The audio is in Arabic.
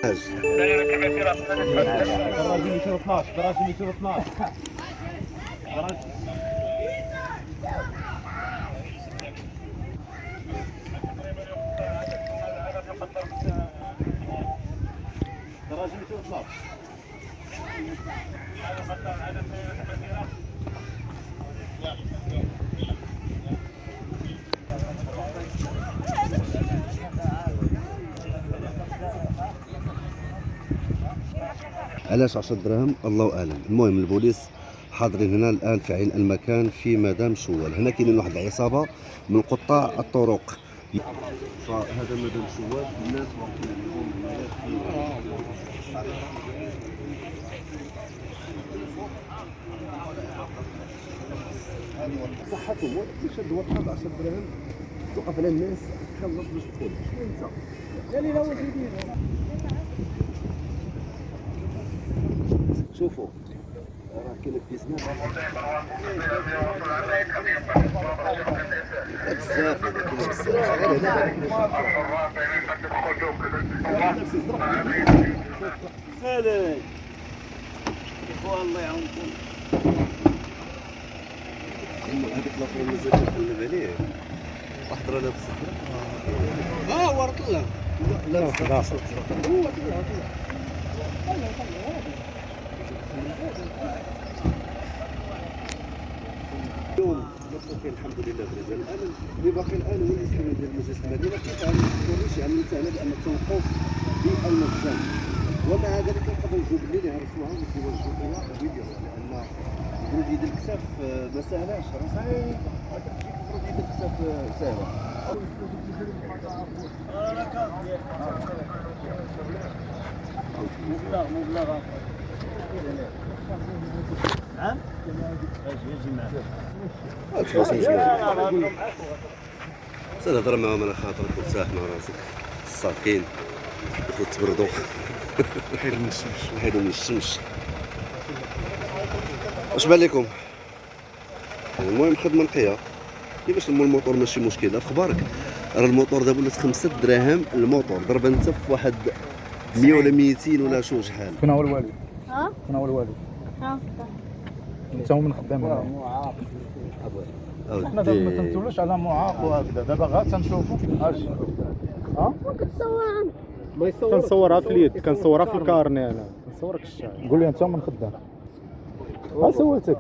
دراجي 212 دراجي 212 دراجي 212 علاش 10 دراهم الله اعلم. المهم البوليس حاضرين هنا الان في عين المكان في مدام شوال. هنا كاينين واحد العصابه من قطاع الطرق. فهذا مدام شوال الناس واقفين لهم هنايا في صحتهم. واش هاد الوقت 10 دراهم توقف على الناس خلص باش تدخل. شنو انت قال لا واش يدير. شوفوا راه كاين البيزنس بزاف سالي اخوان الله يعاونكم. هذيك الاخرى مازال تقلب عليه واحد راه لابس هو راه طلع لا لا هو طلع اليوم كاين الحمد لله برجال الامن اللي باقي الان هو الاسم ديال مجلس المدينه كيف الكورنيش يعني سهله بان التوقف بالمخزن. ومع ذلك يقدروا يجوا بالليل يهرسوها ويوجهوا الى ويديروها لان البرود ديال الكساف ما ساهلاش. راه صعيب البرود ديال الكساف ساهله. مبلغ نعم اجي معاك سنهضر معاهم انا خاطرك وترتاح مع راسك صافين تدخل تبردوا حيدوا من الشمس. واش بان لكم؟ المهم خدمه نقيه كيفاش الموتور ماشي مشكله. في اخبارك راه الموتور دابا ولات 5 دراهم الموتور. ضرب انت في واحد 100 ولا 200 ولا شحال. فين هو الوالد؟ ها؟ فين هو الوالد؟ ها؟ انت هو من خدام هنا. حنا دابا ما تنسولوش على معاق وهكذا. دابا غير تنشوفوا اش ها؟ كتصور ما يصور كنصورها في اليد، كنصورها في الكارني. انا كنصورك الشعر. قول لي انت من خدام. ها سولتك